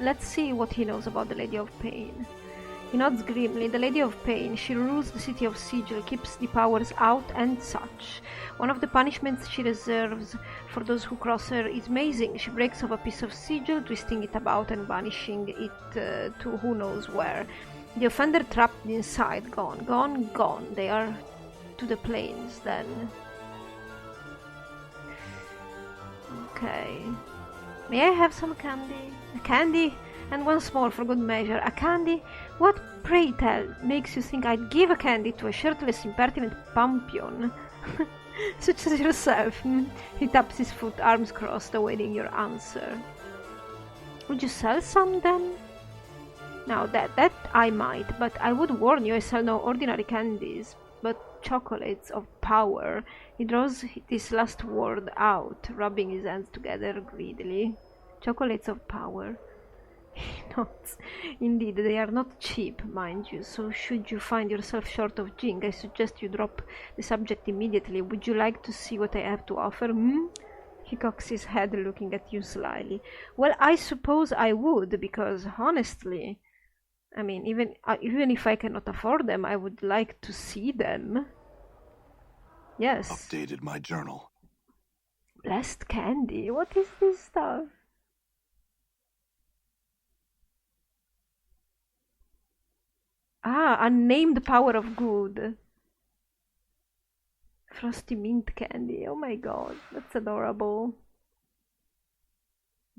Let's see what he knows about the Lady of Pain. He nods grimly. The Lady of Pain. She rules the city of Sigil, keeps the powers out and such. One of the punishments she reserves for those who cross her is mazing. She breaks off a piece of sigil, twisting it about and banishing it to who knows where. The offender trapped inside, gone, gone, gone. They are to the plains then. Okay. May I have some candy? A candy? And once more, for good measure, a candy? What, pray tell, makes you think I'd give a candy to a shirtless, impertinent pumpion? Such as yourself. He taps his foot, arms crossed, awaiting your answer. Would you sell some, then? Now, that I might, but I would warn you I sell no ordinary candies, but chocolates of power. He draws this last word out, rubbing his hands together greedily. Chocolates of power. Not. Indeed, they are not cheap, mind you, so should you find yourself short of jing, I suggest you drop the subject immediately. Would you like to see what I have to offer, He cocks his head, looking at you slyly. Well, I suppose I would, because, honestly, I mean, even if I cannot afford them, I would like to see them. Yes. Updated my journal. Blessed candy? What is this stuff? Ah, unnamed power of good. Frosty mint candy. Oh my god, that's adorable.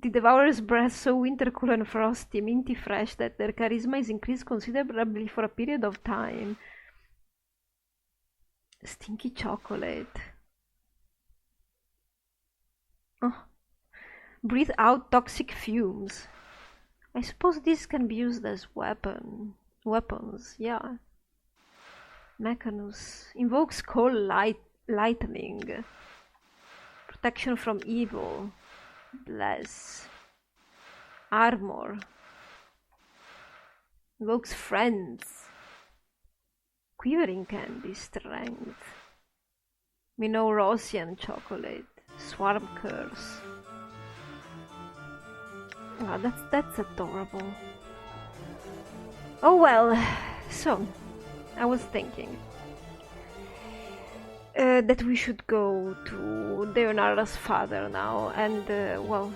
The devourer's breath so winter cool and frosty, minty fresh that their charisma is increased considerably for a period of time. Stinky chocolate. Oh. Breathe out toxic fumes. I suppose this can be used as weapons, yeah. Mechanus. Invokes cold lightning. Protection from evil. Bless. Armor. Invokes friends. Quivering candy. Strength. Minorosian chocolate. Swarm curse. Oh, that's adorable. Oh well, so I was thinking that we should go to Deonara's father now, and well,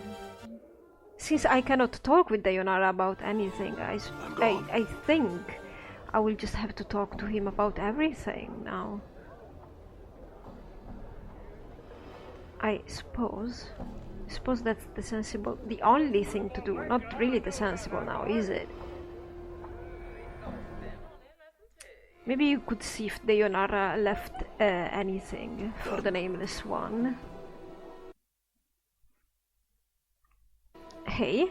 since I cannot talk with Deonara about anything, I think I will just have to talk to him about everything now. I suppose that's the only thing to do. Not really the sensible now, is it? Maybe you could see if Deonara left anything for the Nameless One. Hey?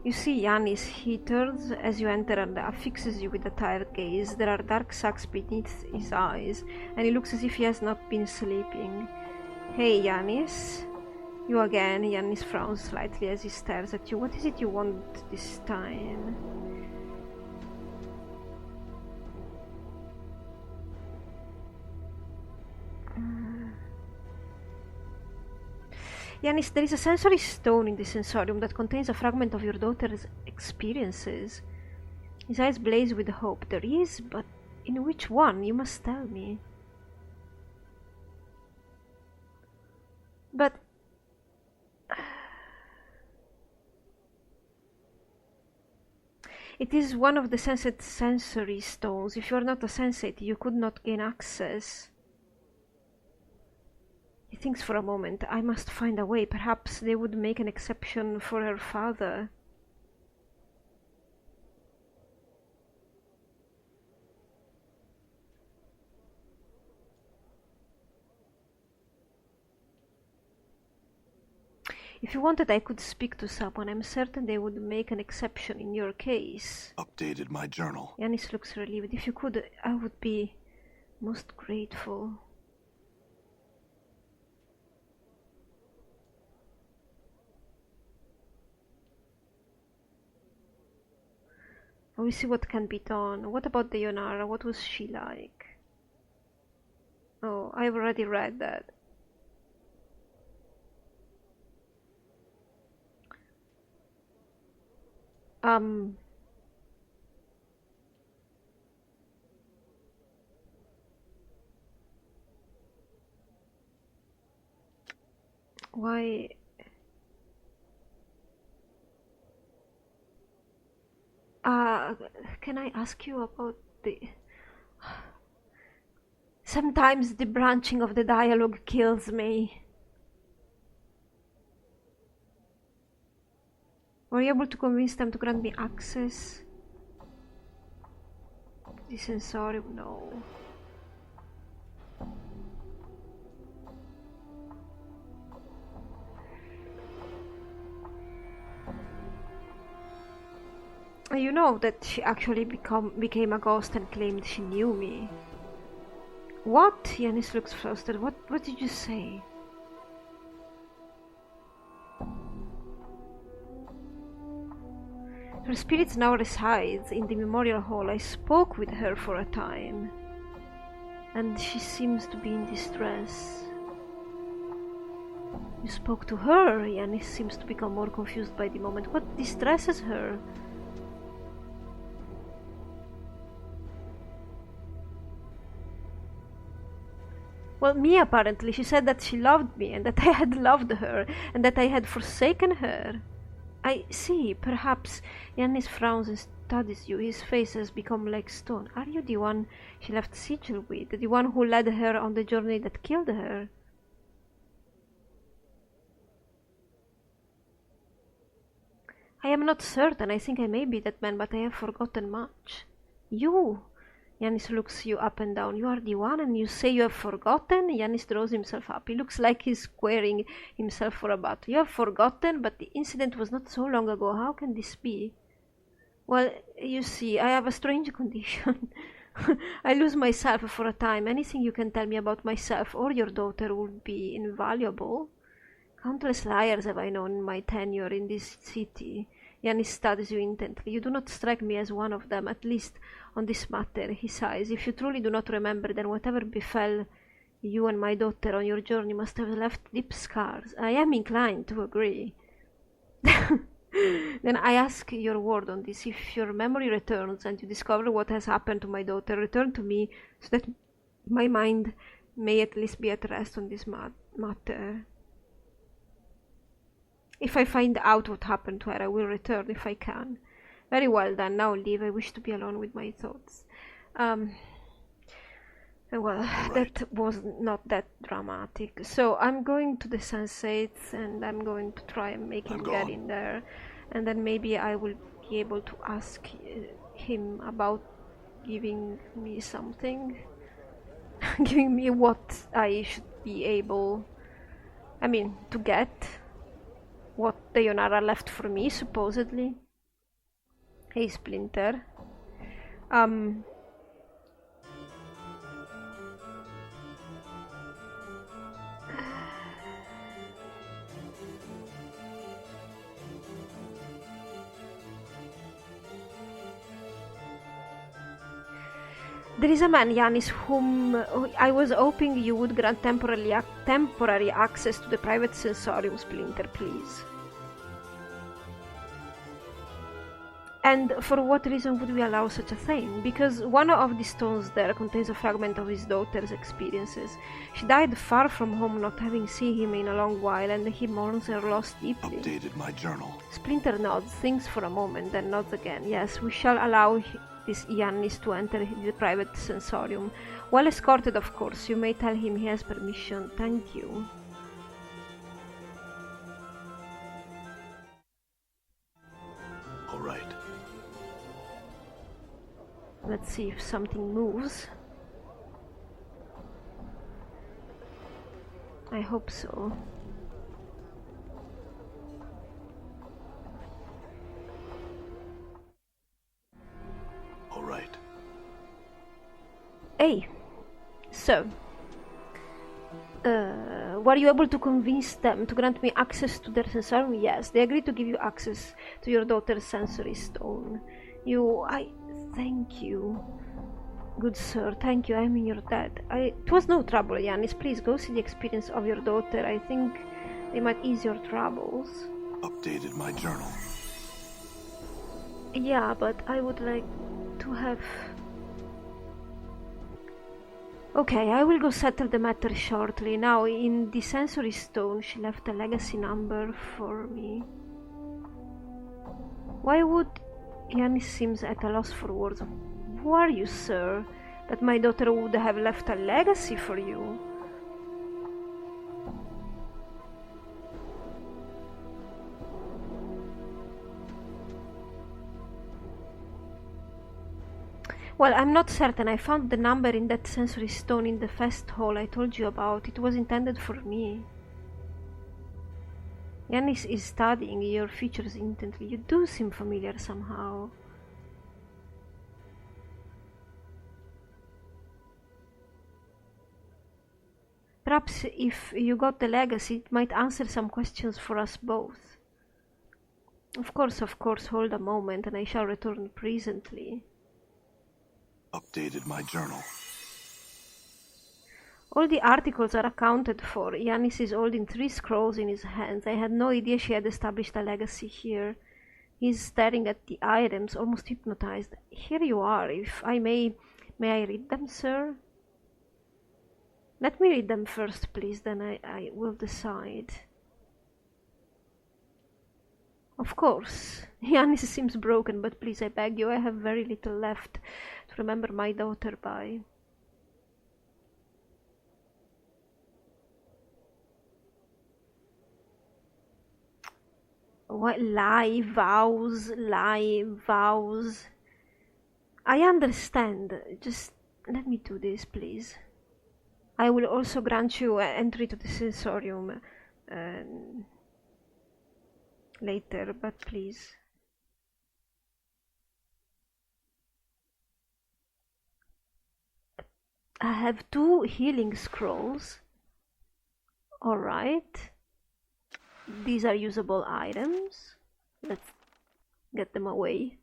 You see Yanis. He turns as you enter and affixes you with a tired gaze. There are dark sacs beneath his eyes, and he looks as if he has not been sleeping. Hey, Yanis. You again. Yanis frowns slightly as he stares at you. What is it you want this time? Yanis, there is a sensory stone in the sensorium that contains a fragment of your daughter's experiences. His eyes blaze with hope. There is, but in which one? You must tell me. But... it is one of the sensate sensory stones. If you are not a sensate, you could not gain access. He thinks for a moment. I must find a way. Perhaps they would make an exception for her father. If you wanted, I could speak to someone. I'm certain they would make an exception in your case. Updated my journal. Yanis looks relieved. If you could, I would be most grateful. We see what can be done. What about Deonara? What was she like? Oh, I've already read that. Why? Can I ask you about the... Sometimes the branching of the dialogue kills me. Were you able to convince them to grant me access to the sensorium? No. You know that she actually became a ghost and claimed she knew me. What? Yanis looks flustered. What did you say? Her spirit now resides in the memorial hall. I spoke with her for a time, and she seems to be in distress. You spoke to her? Yanis seems to become more confused by the moment. What distresses her? Well, me apparently. She said that she loved me and that I had loved her and that I had forsaken her. I see. Perhaps. Yanis frowns and studies you. His face has become like stone. Are you the one she left Sigil with? The one who led her on the journey that killed her? I am not certain. I think I may be that man, but I have forgotten much. You! Yanis looks you up and down. You are the one, and you say you have forgotten? Yanis draws himself up. He looks like he's squaring himself for a battle. You have forgotten, but the incident was not so long ago. How can this be? Well, you see, I have a strange condition. I lose myself for a time. Anything you can tell me about myself or your daughter would be invaluable. Countless liars have I known in my tenure in this city. Yanis studies you intently. You do not strike me as one of them, at least on this matter, he sighs. If you truly do not remember, then whatever befell you and my daughter on your journey must have left deep scars. I am inclined to agree. Then I ask your word on this. If your memory returns and you discover what has happened to my daughter, return to me so that my mind may at least be at rest on this matter. If I find out what happened to her, I will return if I can. Very well then, now leave. I wish to be alone with my thoughts. Well, that was not that dramatic. So I'm going to the sensates and I'm going to try and make him get in there. And then maybe I will be able to ask him about giving me something. Giving me what I should be able, to get. What the Yonara left for me, supposedly. Hey, Splinter. There is a man, Yanis, whom I was hoping you would grant temporary access to the private sensorium, Splinter, please. And for what reason would we allow such a thing? Because one of the stones there contains a fragment of his daughter's experiences. She died far from home, not having seen him in a long while, and he mourns her loss deeply. Updated my journal. Splinter nods, thinks for a moment, then nods again. Yes, we shall allow this Yanis to enter the private sensorium. Well escorted, of course. You may tell him he has permission. Thank you. All right. Let's see if something moves. I hope so. All right. Hey, so, were you able to convince them to grant me access to their sensorium? Yes, they agreed to give you access to your daughter's sensory stone. Thank you. Good sir, thank you, I mean your dad. It was no trouble, Yanis. Please go see the experience of your daughter. I think they might ease your troubles. Updated my journal. Yeah, but I would like to have... Okay, I will go settle the matter shortly. Now, in the sensory stone, she left a legacy number for me. Why would... Yanis seems at a loss for words. Who are you, sir? That my daughter would have left a legacy for you? Well, I'm not certain. I found the number in that sensory stone in the fest hall I told you about. It was intended for me. Yanis is studying your features intently. You do seem familiar somehow. Perhaps if you got the legacy, it might answer some questions for us both. Of course, hold a moment and I shall return presently. Updated my journal. All the articles are accounted for. Yanis is holding 3 scrolls in his hands. I had no idea she had established a legacy here. He's staring at the items, almost hypnotized. Here you are, if I may I read them, sir? Let me read them first, please, then I will decide. Of course. Yanis seems broken, but please, I beg you, I have very little left to remember my daughter by. What? Lie, vows. I understand. Just let me do this, please. I will also grant you entry to the sensorium later, but please. I have 2 healing scrolls. Alright. These are usable items. Let's get them away.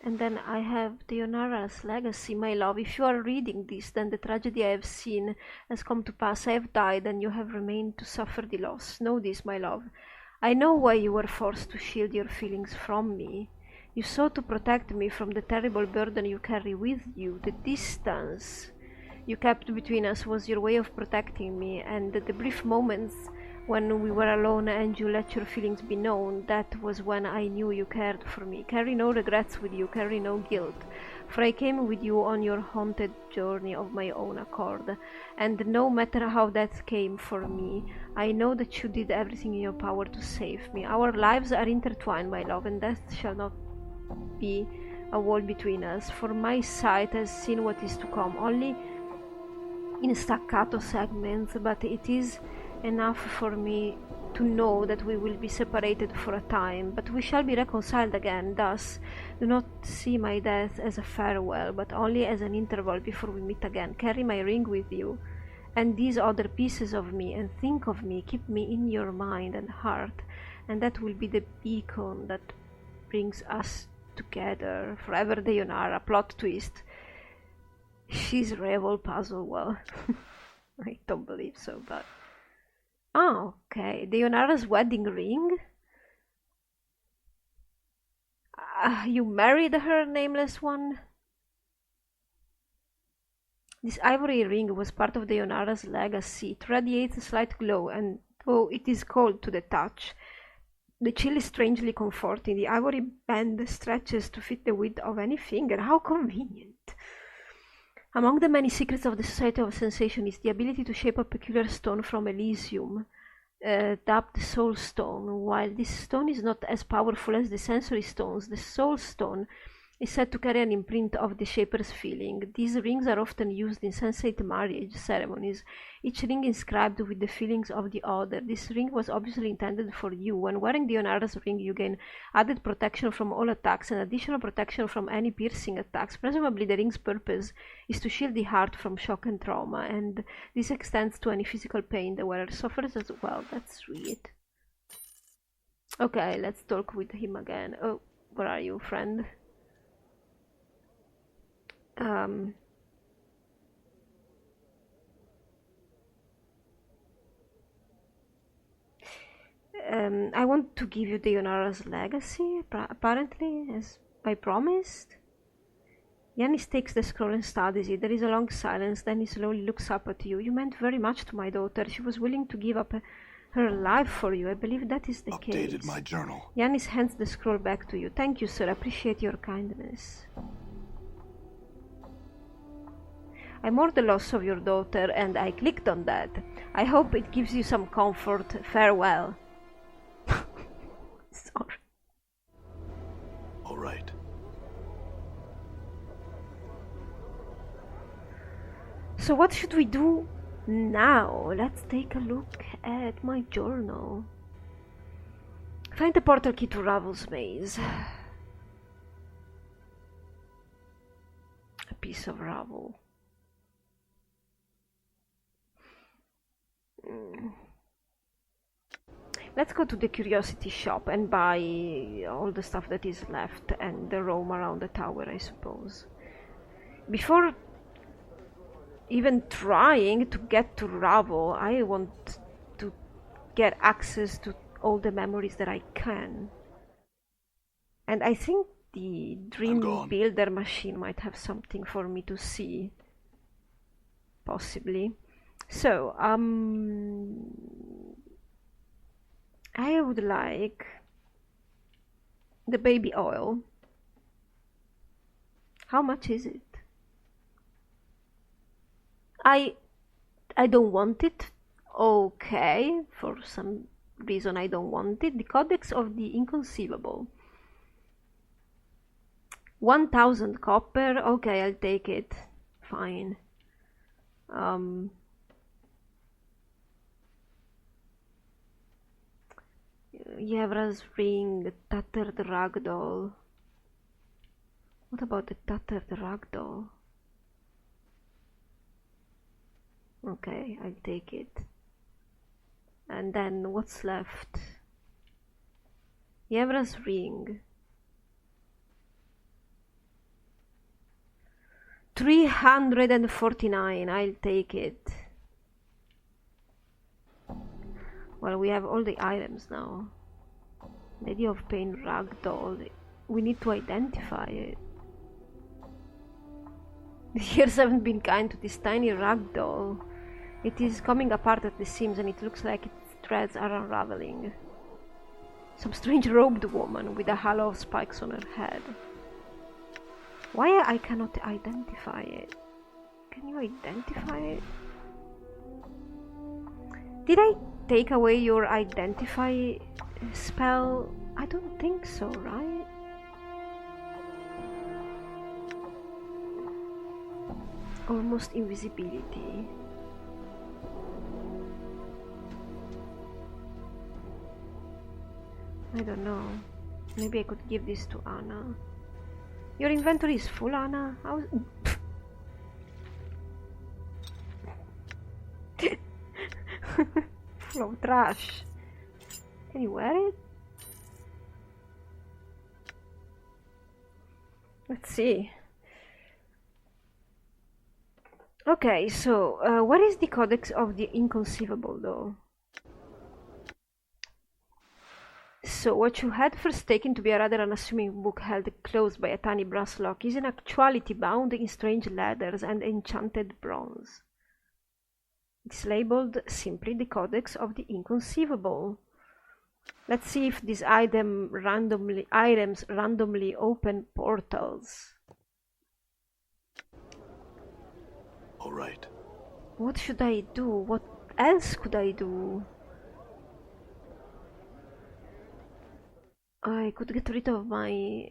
And then I have Deonara's legacy, my love. If you are reading this, then the tragedy I have seen has come to pass. I have died, and you have remained to suffer the loss. Know this, my love. I know why you were forced to shield your feelings from me. You sought to protect me from the terrible burden you carry with you. The distance you kept between us was your way of protecting me, and the brief moments when we were alone and you let your feelings be known, that was when I knew you cared for me. Carry no regrets with you, carry no guilt, for I came with you on your haunted journey of my own accord, and no matter how that came for me, I know that you did everything in your power to save me. Our lives are intertwined, my love, and death shall not be a wall between us, for my sight has seen what is to come, only in staccato segments, but it is enough for me to know that we will be separated for a time, but we shall be reconciled again. Thus, do not see my death as a farewell, but only as an interval before we meet again. Carry my ring with you, and these other pieces of me, and think of me, keep me in your mind and heart, and that will be the beacon that brings us together forever. Deonara, plot twist. She's Revel puzzle. Well, I don't believe so, but... Oh, okay. Deonara's wedding ring? You married her, nameless one? This ivory ring was part of Deonara's legacy. It radiates a slight glow, and though it is cold to the touch, the chill is strangely comforting. The ivory band stretches to fit the width of any finger. How convenient! Among the many secrets of the Society of Sensation is the ability to shape a peculiar stone from Elysium, dubbed Soul Stone. While this stone is not as powerful as the sensory stones, the Soul Stone is said to carry an imprint of the Shaper's feeling. These rings are often used in sensate marriage ceremonies, each ring inscribed with the feelings of the other. This ring was obviously intended for you. When wearing Deonara's ring, you gain added protection from all attacks and additional protection from any piercing attacks. Presumably the ring's purpose is to shield the heart from shock and trauma, and this extends to any physical pain the wearer suffers as well. That's sweet. Okay, let's talk with him again. Oh, where are you, friend? I want to give you Deonara's legacy, apparently, as I promised? Yanis takes the scroll and studies it. There is a long silence, then he slowly looks up at you. You meant very much to my daughter. She was willing to give up her life for you. I believe that is the case. Updated my journal. Yanis hands the scroll back to you. Thank you, sir. I appreciate your kindness. I mourn the loss of your daughter, and I clicked on that. I hope it gives you some comfort. Farewell. Sorry. All right. So what should we do now? Let's take a look at my journal. Find the portal key to Ravel's maze. A piece of Ravel. Let's go to the curiosity shop and buy all the stuff that is left and roam around the tower, I suppose. Before even trying to get to Ravel, I want to get access to all the memories that I can. And I think the Dream Builder machine might have something for me to see. Possibly. So, I would like the baby oil. How much is it? I don't want it. Okay, for some reason I don't want it. The Codex of the Inconceivable. 1000 copper. Okay, I'll take it. Fine. Yevra's ring, the tattered ragdoll. What about the tattered ragdoll? Okay, I'll take it. And then what's left? Yevra's ring. 349, I'll take it. Well, we have all the items now. Lady of Pain ragdoll. We need to identify it. The years haven't been kind to this tiny ragdoll. It is coming apart at the seams and it looks like its threads are unraveling. Some strange robed woman with a halo of spikes on her head. Why I cannot identify it? Can you identify it? Did I take away your identify spell? I don't think so, right? Almost invisibility. I don't know. Maybe I could give this to Anna. Your inventory is full, Anna. How? Full of trash. Can you wear it? Let's see. Okay, so what is the Codex of the Inconceivable, though? So, what you had first taken to be a rather unassuming book held closed by a tiny brass lock is in actuality bound in strange leathers and enchanted bronze. It's labeled simply the Codex of the Inconceivable. Let's see if these items randomly open portals. All right. What should I do? What else could I do? I could get rid of my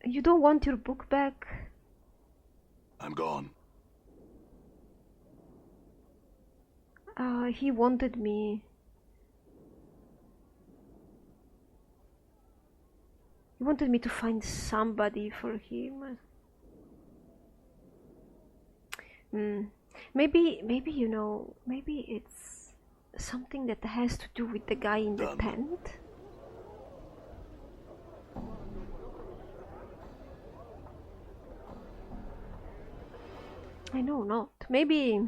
You don't want your book back? I'm gone. He wanted me. He wanted me to find somebody for him. Maybe you know, maybe it's something that has to do with the guy in the tent. I know not. Maybe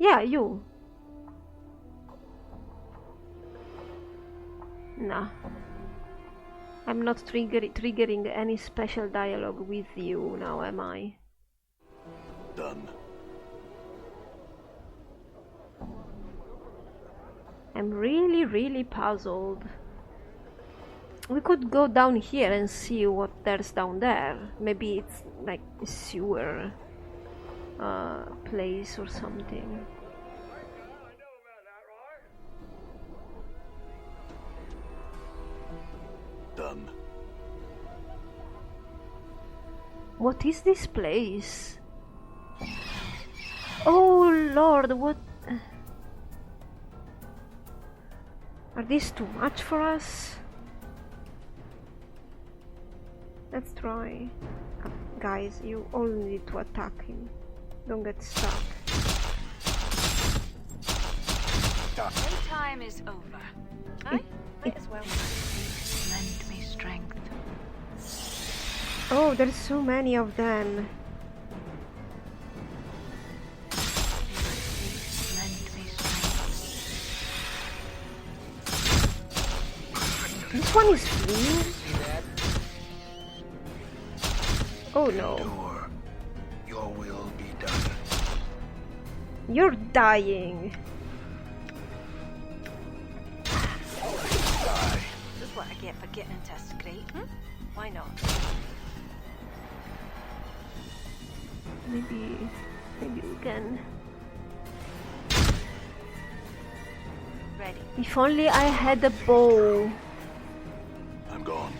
Yeah, you. Nah. I'm not triggering any special dialogue with you now, am I? Done. I'm really puzzled. We could go down here and see what there's down there. Maybe it's like a sewer place or something. Done. What is this place? Oh Lord, what? Are these too much for us? Let's try. Guys, you all need to attack him. Don't get stuck. Playtime is over. I might as well. Lend me strength. Oh, there's so many of them. Lend me strength. This one is fleeing. Oh no. Endure. Your will be done. You're dying. Die. This is what I get for getting into a scrape. Why not? Maybe we can. Ready. If only I had a bow. I'm gone.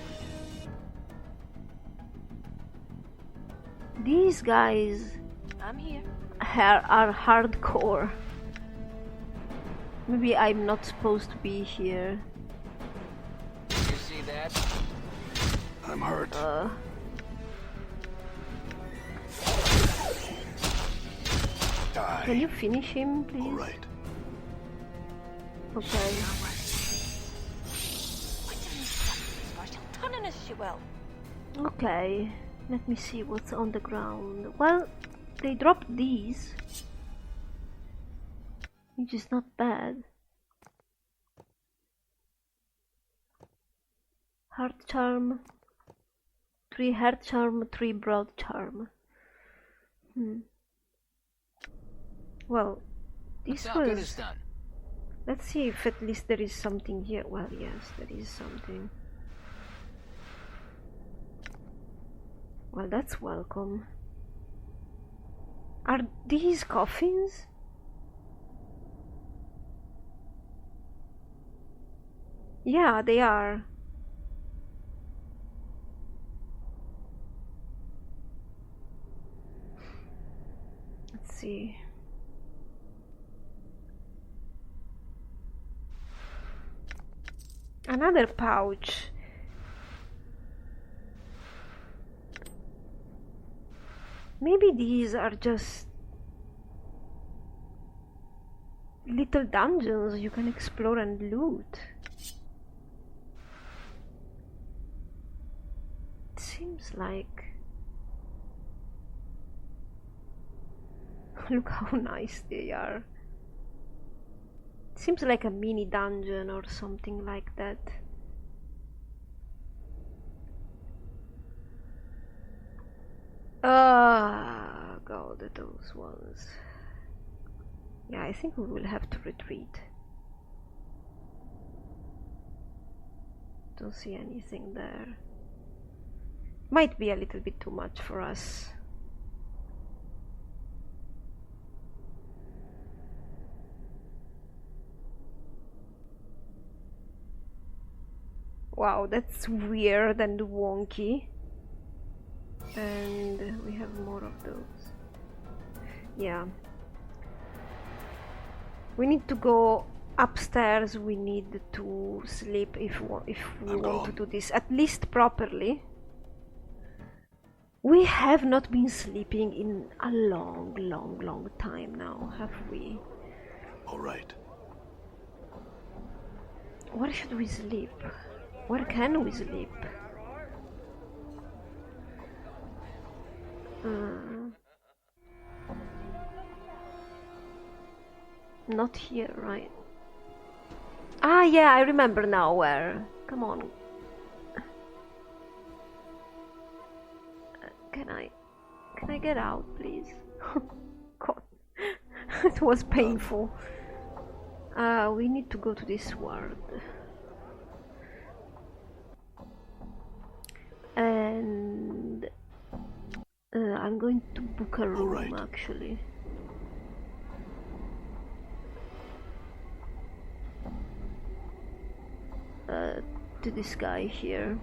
These guys I'm here. are hardcore. Maybe I'm not supposed to be here. You see that? I'm hurt. Die. Can you finish him, please? All right. Okay. She'll turn on us, she will. Okay. Let me see what's on the ground. Well, they dropped these, which is not bad. Heart charm, 3 heart charm, 3 broad charm. Well, this was. done. Let's see if at least there is something here. Well, yes, there is something. Well, that's welcome. Are these coffins? Yeah, they are. Let's see. Another pouch. Maybe these are just little dungeons you can explore and loot. It seems like. Look how nice they are. It seems like a mini dungeon or something like that. Ah, God, those ones. Yeah, I think we will have to retreat. Don't see anything there. Might be a little bit too much for us. Wow, that's weird and wonky. And we have more of those. Yeah. We need to go upstairs. We need to sleep if we want to do this at least properly. We have not been sleeping in a long time now, have we? All right. Where should we sleep? Where can we sleep? Not here, right? Ah, yeah, I remember now where. Come on. Can I get out, please? God, it was painful. We need to go to this world. And I'm going to book a room, right. actually. To this guy here.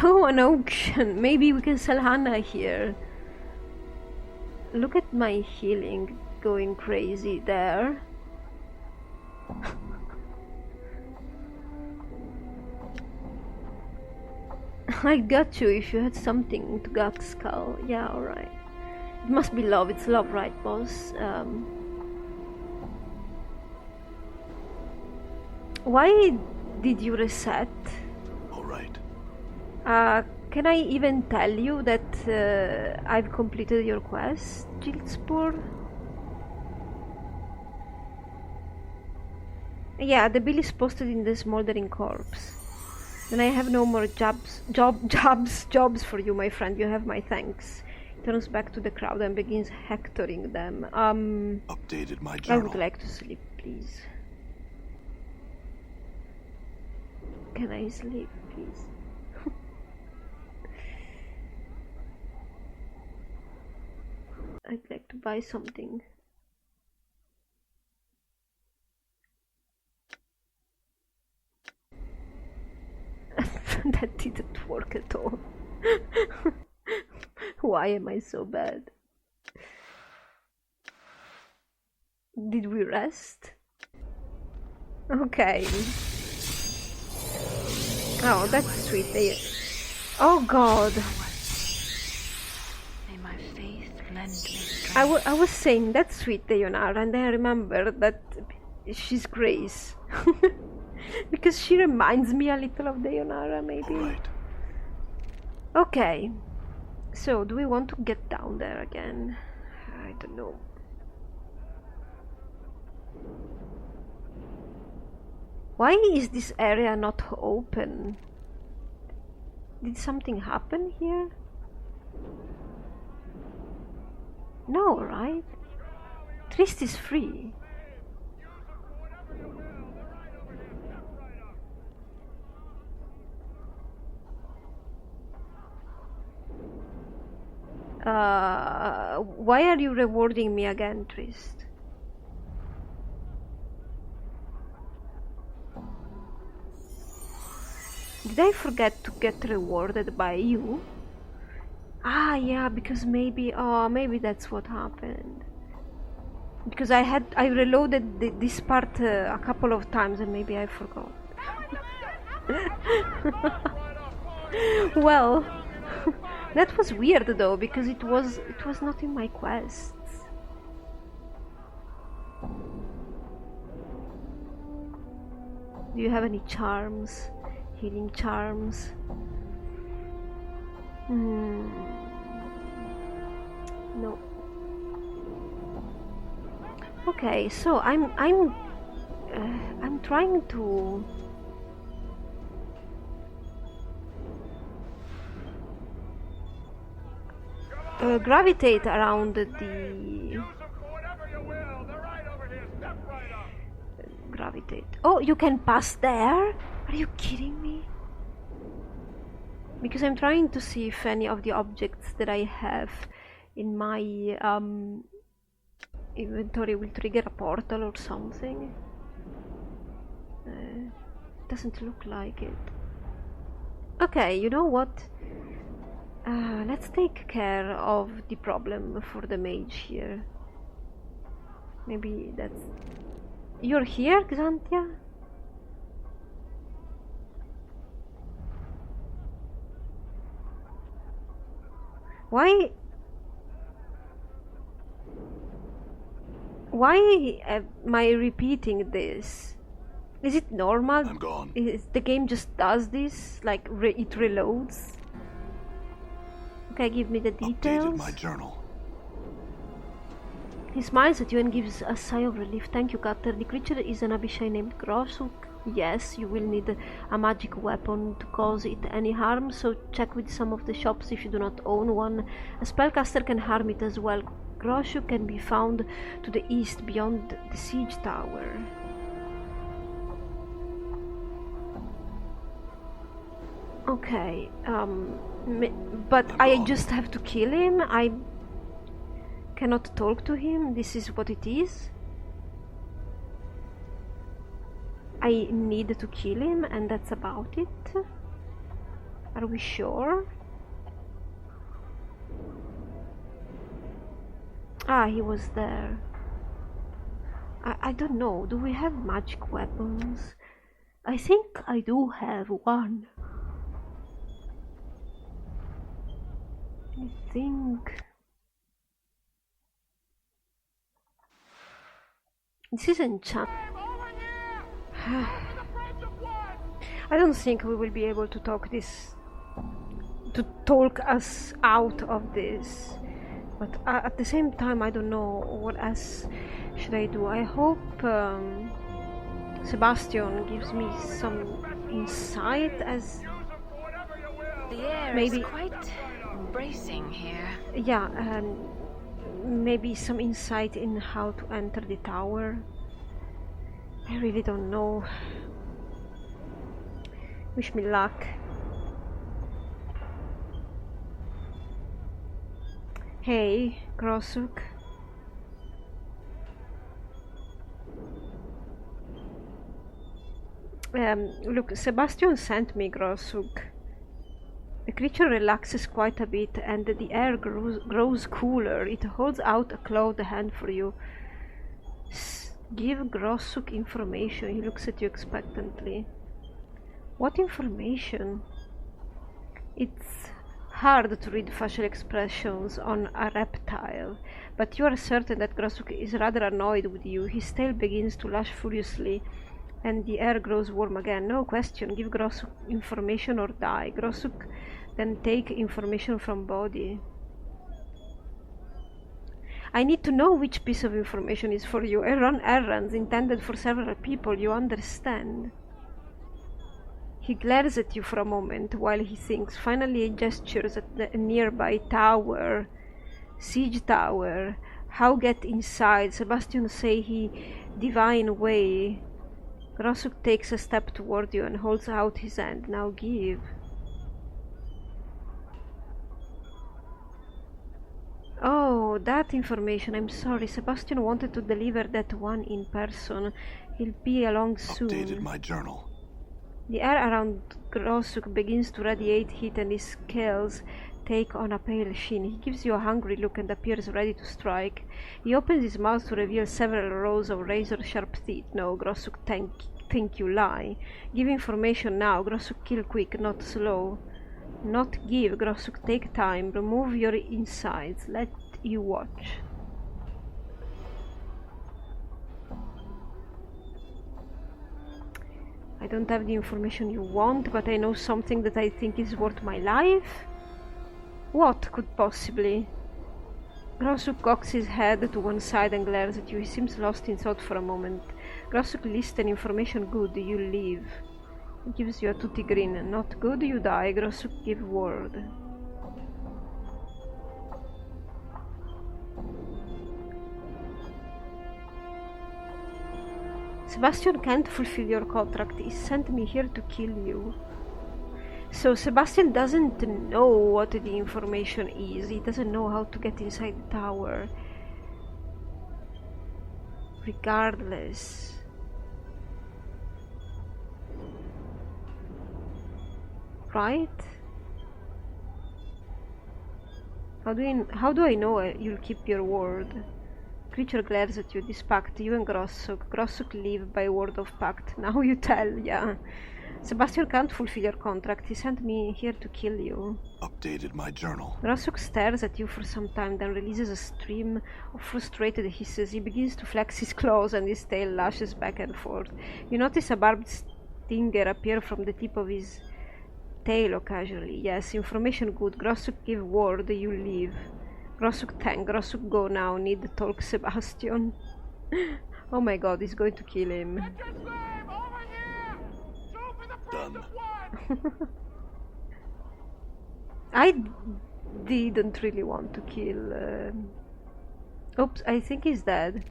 Oh, an auction! Maybe we can sell Hannah here. Look at my healing going crazy there. I got you if you had something to gut skull. Yeah, alright. It must be love, it's love, right, boss? Why did you reset? Alright. Can I even tell you that I've completed your quest, Jilspur? Yeah, the bill is posted in the smoldering corpse. Then I have no more jobs for you, my friend. You have my thanks. He turns back to the crowd and begins hectoring them. Updated my I journal. would like to sleep, please. Can I sleep, please? I'd like to buy something. That didn't work at all. Why am I so bad? Did we rest? Okay. Oh, that's sweet. Oh God. May my faith lend me strength. I was saying that's sweet, Leonara, and then I remember that she's Grace. Because she reminds me a little of Leonara, maybe. Alright. Okay. So, do we want to get down there again? I don't know. Why is this area not open? Did something happen here? No, right? Trist is free. Why are you rewarding me again, Trist? Did I forget to get rewarded by you? Ah, yeah, because maybe that's what happened. Because I reloaded this part a couple of times and maybe I forgot. Well, that was weird though, because it was not in my quests. Do you have any charms? Healing charms? No. Okay, so I'm trying to gravitate around the gravitate. Oh, you can pass there? Are you kidding me? Because I'm trying to see if any of the objects that I have in my inventory will trigger a portal or something. Doesn't look like it. Okay, you know what? Let's take care of the problem for the mage here. Maybe that's... You're here, Xantia? Why am I repeating this? Is it normal? I'm gone. Is the game just does this? Like it reloads? Okay, give me the Updated details. my journal. He smiles at you and gives a sigh of relief. Thank you, Cutter. The creature is an Abishai named Grossuk. Yes, you will need a magic weapon to cause it any harm, so check with some of the shops if you do not own one. A spellcaster can harm it as well. Grossuk can be found to the east beyond the siege tower. Okay, but I just have to kill him? I cannot talk to him? This is what it is? I need to kill him and that's about it? Are we sure? Ah, he was there. I don't know, do we have magic weapons? I think I do have one. I think... This is enchant. I don't think we will be able to talk us out of this. But at the same time, I don't know what else should I do. I hope Sebastian gives me some insight as The air maybe is quite bracing here. yeah, and maybe some insight in how to enter the tower. I really don't know. Wish me luck. Hey, Grossuk. Look, Sebastian sent me Grossuk. The creature relaxes quite a bit and the air grows cooler. It holds out a clawed hand for you. Give Grossuk information. He looks at you expectantly. What information? It's hard to read facial expressions on a reptile, but you are certain that Grossuk is rather annoyed with you. His tail begins to lash furiously and the air grows warm again. No question, give Grossuk information or die. Grossuk then take information from body. I need to know which piece of information is for you. I run errands intended for several people, you understand? He glares at you for a moment while he thinks. Finally he gestures at the nearby tower. Siege tower. How get inside? Sebastian say he divine way. Grossuk takes a step toward you and holds out his hand. Now give. Oh, that information. I'm sorry. Sebastian wanted to deliver that one in person. He'll be along soon. Updated my journal. The air around Grossuk begins to radiate heat and his scales take on a pale sheen. He gives you a hungry look and appears ready to strike. He opens his mouth to reveal several rows of razor-sharp teeth. No, Grossuk, think you lie. Give information now. Grossuk, kill quick, not slow. Not give. Grossuk, take time. Remove your insides. Let you watch. I don't have the information you want, but I know something that I think is worth my life. What could possibly? Grossuk cocks his head to one side and glares at you. He seems lost in thought for a moment. Grossuk, listen, information good, you leave. He gives you a toothy grin. Not good, you die. Grossuk, give word. Sebastian can't fulfill your contract. He sent me here to kill you. So Sebastian doesn't know what the information is. He doesn't know how to get inside the tower. Regardless. Right? How do I know you'll keep your word? Creature glares at you. This pact, you and Grossuk. Grossuk live by word of pact. Now you tell, yeah. Sebastian can't fulfill your contract. He sent me here to kill you. Updated my journal. Grossuk stares at you for some time, then releases a stream of frustrated hisses. He begins to flex his claws and his tail lashes back and forth. You notice a barbed stinger appear from the tip of his tail occasionally. Yes, information good. Grossuk give word, you leave. Grossuk tank. Grossuk go now. Need to talk Sebastian. Oh my god, he's going to kill him. Done. I didn't really want to kill... Oops, I think he's dead.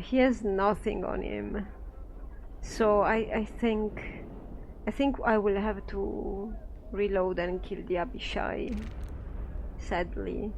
He has nothing on him. So I think I will have to reload and kill the Abishai, sadly.